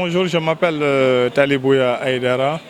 Bonjour, je m'appelle Talibouya Aïdara.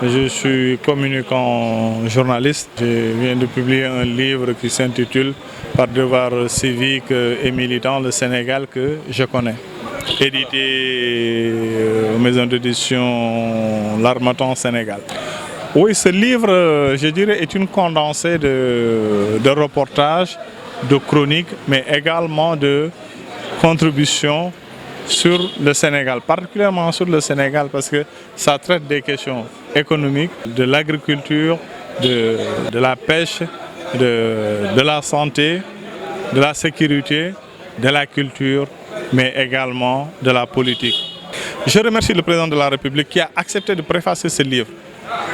Je suis communicant journaliste. Je viens de publier un livre qui s'intitule Par devoir civique et militant, le Sénégal que je connais. Édité aux maisons d'édition L'Harmattan Sénégal. Oui, ce livre, je dirais, est une condensée de reportages, de chroniques, mais également de contributions sur le Sénégal, particulièrement sur le Sénégal parce que ça traite des questions économiques, de l'agriculture, de la pêche, de la santé, de la sécurité, de la culture, mais également de la politique. Je remercie le président de la République qui a accepté de préfacer ce livre.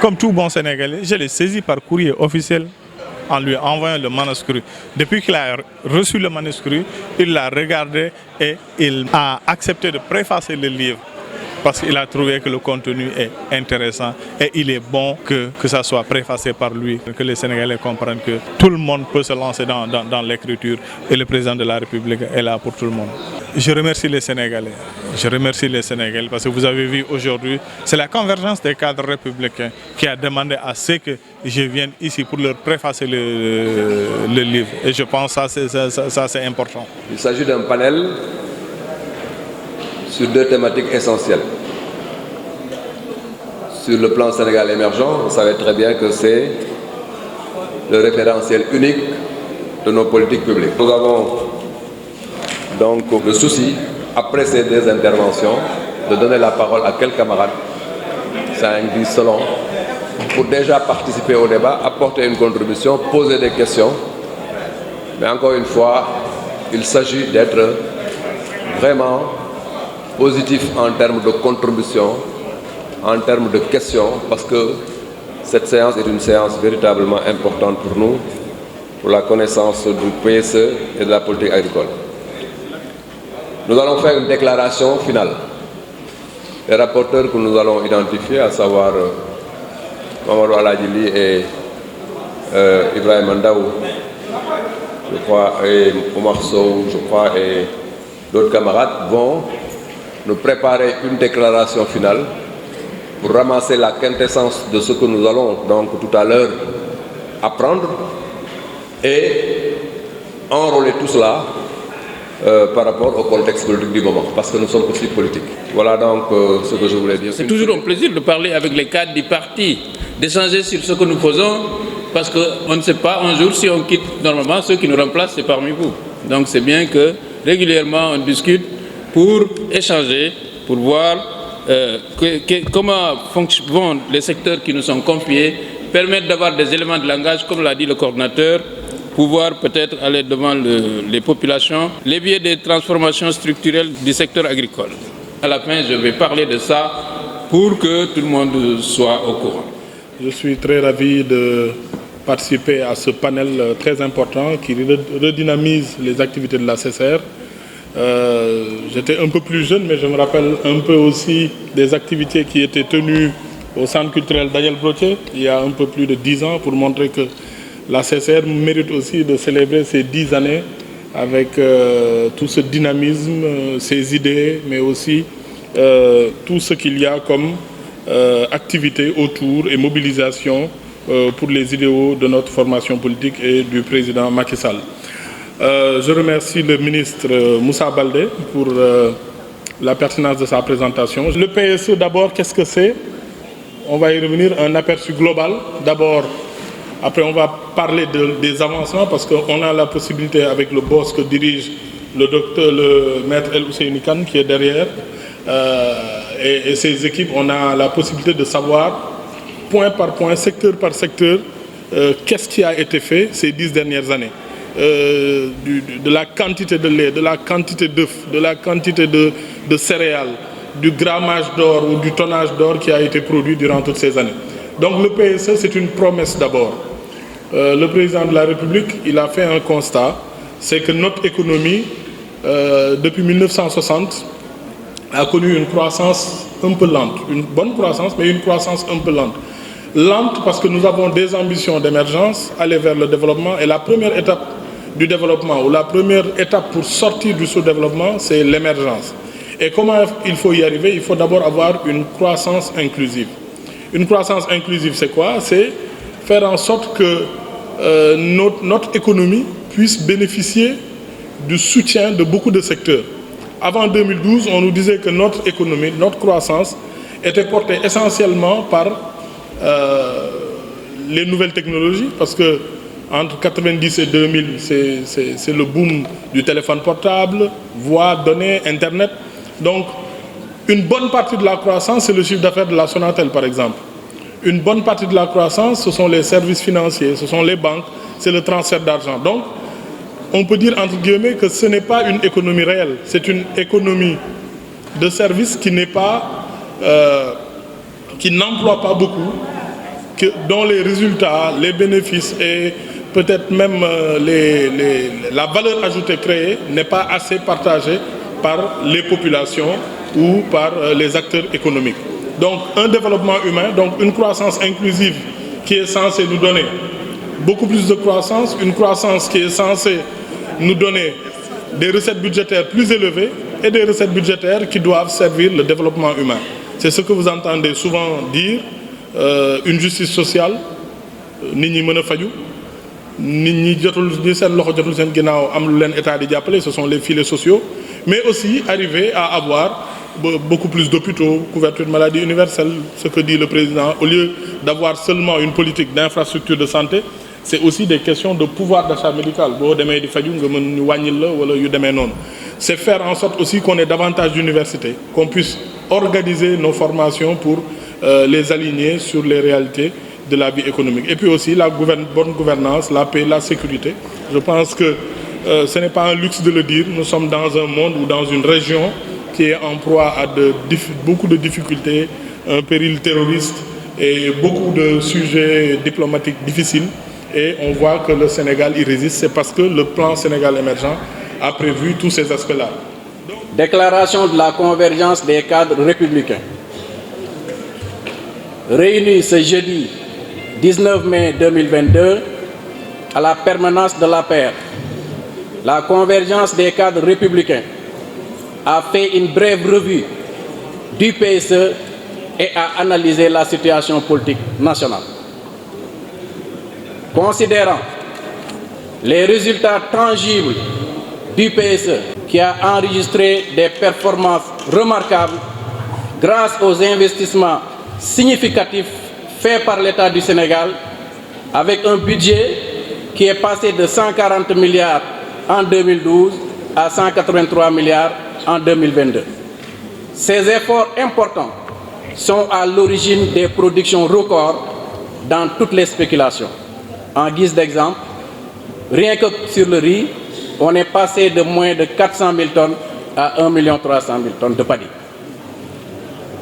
Comme tout bon Sénégalais, je l'ai saisi par courrier officiel en lui envoyant le manuscrit. Depuis qu'il a reçu le manuscrit, il l'a regardé et il a accepté de préfacer le livre parce qu'il a trouvé que le contenu est intéressant et il est bon que ça soit préfacé par lui, que les Sénégalais comprennent que tout le monde peut se lancer dans l'écriture et le président de la République est là pour tout le monde. Je remercie les Sénégalais. Je remercie les Sénégalais parce que vous avez vu aujourd'hui, c'est la convergence des cadres républicains qui a demandé à ce que je vienne ici pour leur préfacer le livre. Et je pense que ça c'est important. Il s'agit d'un panel sur deux thématiques essentielles. Sur le plan Sénégal émergent, vous savez très bien que c'est le référentiel unique de nos politiques publiques. Nous avons donc le souci, après ces deux interventions, de donner la parole à quelques camarades, 5-10 selon, pour déjà participer au débat, apporter une contribution, poser des questions. Mais encore une fois, il s'agit d'être vraiment positif en termes de contribution, en termes de questions, parce que cette séance est une séance véritablement importante pour nous, pour la connaissance du PSE et de la politique agricole. Nous allons faire une déclaration finale. Les rapporteurs que nous allons identifier, à savoir Mamadou Aladjili et Ibrahim Mandaou, je crois, et Omar Sow, je crois, et d'autres camarades vont nous préparer une déclaration finale pour ramasser la quintessence de ce que nous allons donc tout à l'heure apprendre et enrôler tout cela par rapport au contexte politique du moment, parce que nous sommes aussi politiques. Voilà donc ce que je voulais dire. C'est toujours un plaisir de parler avec les cadres du parti, d'échanger sur ce que nous faisons, parce qu'on ne sait pas un jour si on quitte normalement, ceux qui nous remplacent, c'est parmi vous. Donc c'est bien que régulièrement on discute pour échanger, pour voir comment vont les secteurs qui nous sont confiés, permettre d'avoir des éléments de langage, comme l'a dit le coordinateur, pouvoir peut-être aller devant les populations, les biais des transformations structurelles du secteur agricole. À la fin, je vais parler de ça pour que tout le monde soit au courant. Je suis très ravi de participer à ce panel très important qui redynamise les activités de la CCR. J'étais un peu plus jeune, mais je me rappelle un peu aussi des activités qui étaient tenues au centre culturel Daniel Brottier il y a un peu plus de 10 ans pour montrer que la CCR mérite aussi de célébrer ces 10 années avec tout ce dynamisme, ces idées, mais aussi tout ce qu'il y a comme activité autour et mobilisation pour les idéaux de notre formation politique et du président Macky Sall. Je remercie le ministre Moussa Baldé pour la pertinence de sa présentation. Le PSE d'abord, qu'est-ce que c'est? On va y revenir, un aperçu global. D'abord, après on va parler des avancements parce qu'on a la possibilité avec le boss que dirige le maître El Ousseini Kane qui est derrière et ses équipes, on a la possibilité de savoir point par point, secteur par secteur, qu'est-ce qui a été fait ces 10 dernières années. De la quantité de lait, de la quantité d'œufs, de la quantité de céréales, du grammage d'or ou du tonnage d'or qui a été produit durant toutes ces années. Donc le PSE, c'est une promesse d'abord. Le président de la République, il a fait un constat, c'est que notre économie, depuis 1960, a connu une croissance un peu lente. Une bonne croissance, mais une croissance un peu lente. Lente parce que nous avons des ambitions d'émergence, aller vers le développement, et la première étape du développement, ou la première étape pour sortir du sous-développement, c'est l'émergence. Et comment il faut y arriver? Il faut d'abord avoir une croissance inclusive. Une croissance inclusive, c'est quoi? C'est faire en sorte que notre économie puisse bénéficier du soutien de beaucoup de secteurs. Avant 2012, on nous disait que notre économie, notre croissance était portée essentiellement par les nouvelles technologies, parce que entre 90 et 2000, c'est le boom du téléphone portable, voix, données, Internet. Donc, une bonne partie de la croissance, c'est le chiffre d'affaires de la Sonatel, par exemple. Une bonne partie de la croissance, ce sont les services financiers, ce sont les banques, c'est le transfert d'argent. Donc, on peut dire, entre guillemets, que ce n'est pas une économie réelle. C'est une économie de services qui n'est pas, qui n'emploie pas beaucoup, dont les résultats, les bénéfices et peut-être même la valeur ajoutée créée n'est pas assez partagée par les populations ou par les acteurs économiques. Donc un développement humain, donc une croissance inclusive qui est censée nous donner beaucoup plus de croissance, une croissance qui est censée nous donner des recettes budgétaires plus élevées et des recettes budgétaires qui doivent servir le développement humain. C'est ce que vous entendez souvent dire, une justice sociale, nit ñi mën a faju, nit ñi jotul ñi seen loxo jotul seen ginnaaw am lu leen état di jàppale, ce sont les filets sociaux, mais aussi arriver à avoir beaucoup plus d'hôpitaux, couverture de maladie universelle, ce que dit le président. Au lieu d'avoir seulement une politique d'infrastructure de santé, c'est aussi des questions de pouvoir d'achat médical. C'est faire en sorte aussi qu'on ait davantage d'universités, qu'on puisse organiser nos formations pour les aligner sur les réalités de la vie économique. Et puis aussi la bonne gouvernance, la paix, la sécurité. Je pense que ce n'est pas un luxe de le dire. Nous sommes dans un monde ou dans une région qui est en proie à beaucoup de difficultés, un péril terroriste et beaucoup de sujets diplomatiques difficiles. Et on voit que le Sénégal y résiste. C'est parce que le plan Sénégal émergent a prévu tous ces aspects-là. Déclaration de la convergence des cadres républicains. Réunis ce jeudi 19 mai 2022 à la permanence de l'APR, la convergence des cadres républicains a fait une brève revue du PSE et a analysé la situation politique nationale. Considérant les résultats tangibles du PSE qui a enregistré des performances remarquables grâce aux investissements significatifs faits par l'État du Sénégal avec un budget qui est passé de 140 milliards en 2012 à 183 milliards en 2022. Ces efforts importants sont à l'origine des productions records dans toutes les spéculations. En guise d'exemple, rien que sur le riz, on est passé de moins de 400 000 tonnes à 1 300 000 tonnes de paddy.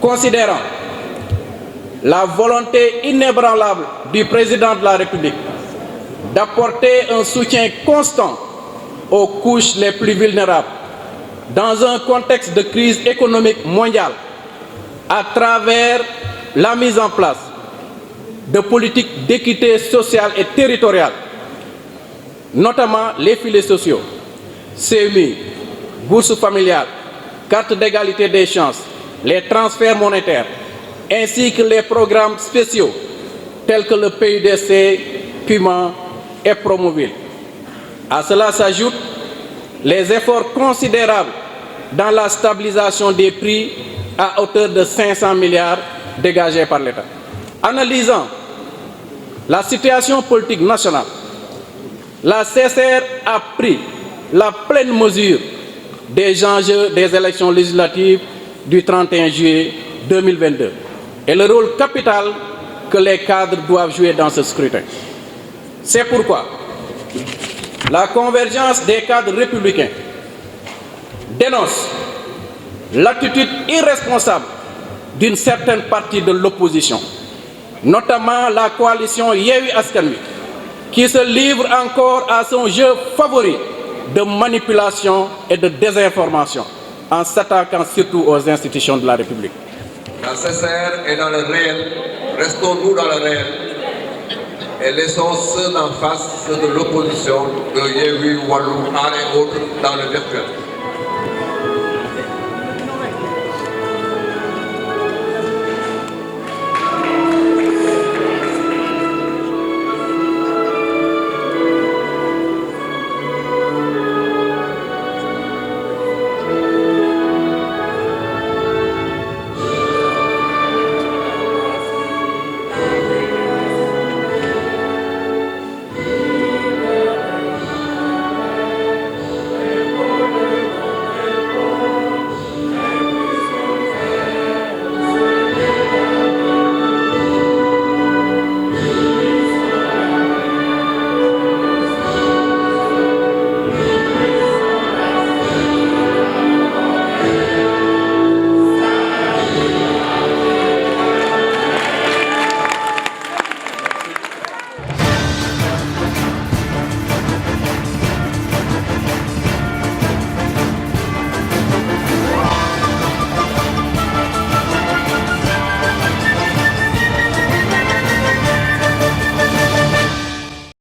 Considérant la volonté inébranlable du président de la République d'apporter un soutien constant aux couches les plus vulnérables dans un contexte de crise économique mondiale à travers la mise en place de politiques d'équité sociale et territoriale, notamment les filets sociaux, CMI, bourse familiale, carte d'égalité des chances, les transferts monétaires, ainsi que les programmes spéciaux tels que le PUDC, Puma et Promoville. À cela s'ajoutent les efforts considérables dans la stabilisation des prix à hauteur de 500 milliards dégagés par l'État. Analysant la situation politique nationale, la CSR a pris la pleine mesure des enjeux des élections législatives du 31 juillet 2022 et le rôle capital que les cadres doivent jouer dans ce scrutin. C'est pourquoi la convergence des cadres républicains dénonce l'attitude irresponsable d'une certaine partie de l'opposition, notamment la coalition Yewwi Askan Wi, qui se livre encore à son jeu favori de manipulation et de désinformation, en s'attaquant surtout aux institutions de la République. La CSR est dans le réel, restons-nous dans le réel et laissons ceux d'en face, ceux de l'opposition, de Yewwi, Wallu, Ar et autres, dans le virtuel.